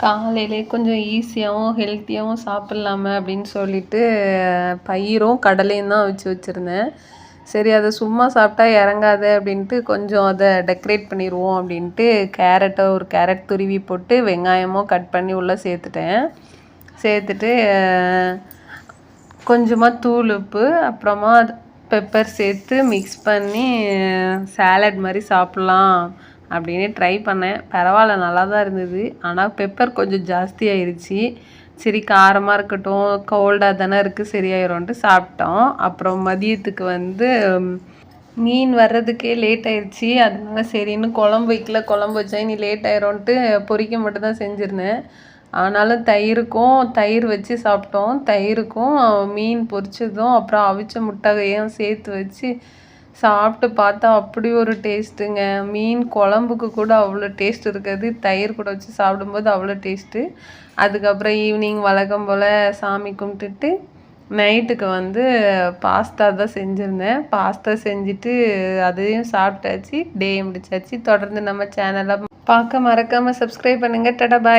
காலையிலே கொஞ்சம் ஈஸியாகவும் ஹெல்த்தியாகவும் சாப்பிட்லாமே அப்படின்னு சொல்லிட்டு பயிரும் கடலையும் தான் அவிச்சு வச்சுருந்தேன். சரி அதை சும்மா சாப்பிட்டா இறங்காது அப்படின்ட்டு கொஞ்சம் அதை டெக்கரேட் பண்ணிடுவோம் அப்படின்ட்டு ஒரு கேரட் துருவி போட்டு வெங்காயமும் கட் பண்ணி உள்ளே சேர்த்துட்டு கொஞ்சமாக தூள் உப்பு அப்புறமா பெப்பர் சேர்த்து மிக்ஸ் பண்ணி சாலட் மாதிரி சாப்பிட்லாம் அப்படின்னு ட்ரை பண்ணேன். பரவாயில்ல, நல்லா தான் இருந்தது. ஆனால் பெப்பர் கொஞ்சம் ஜாஸ்தி ஆயிடுச்சு. சரி காரமாக இருக்கட்டும், கோல்டாக தானே இருக்குது, சரியாயிரும்ன்ட்டு சாப்பிட்டோம். அப்புறம் மதியத்துக்கு மீன் வர்றதுக்கே லேட் ஆயிடுச்சு. அதனால சரின்னு குழம்பு வைக்கல, குழம்பு வச்சா இனி லேட் ஆயிரும்ன்ட்டு பொரிக்க மட்டும் தான் செஞ்சுருந்தேன். ஆனாலும் தயிர் வச்சு சாப்பிட்டோம். தயிருக்கும் மீன் பொரிச்சதும் அப்புறம் அவிச்ச முட்டையையும் சேர்த்து வச்சு சாப்பிட்டு பார்த்தா அப்படி ஒரு டேஸ்ட்டுங்க. மீன் குழம்புக்கு கூட அவ்வளோ டேஸ்ட் இருக்காது, தயிர் கூட வச்சு சாப்பிடும்போது அவ்வளோ டேஸ்ட்டு. அதுக்கப்புறம் ஈவினிங் வழக்கம் போல் சாமி கும்பிட்டுட்டு நைட்டுக்கு பாஸ்தா தான் செஞ்சுருந்தேன். பாஸ்தா செஞ்சுட்டு அதையும் சாப்பிட்டாச்சு, டே முடிச்சாச்சு. தொடர்ந்து நம்ம சேனலை பார்க்க மறக்காமல் சப்ஸ்கிரைப் பண்ணுங்கள். டாடா பாய்.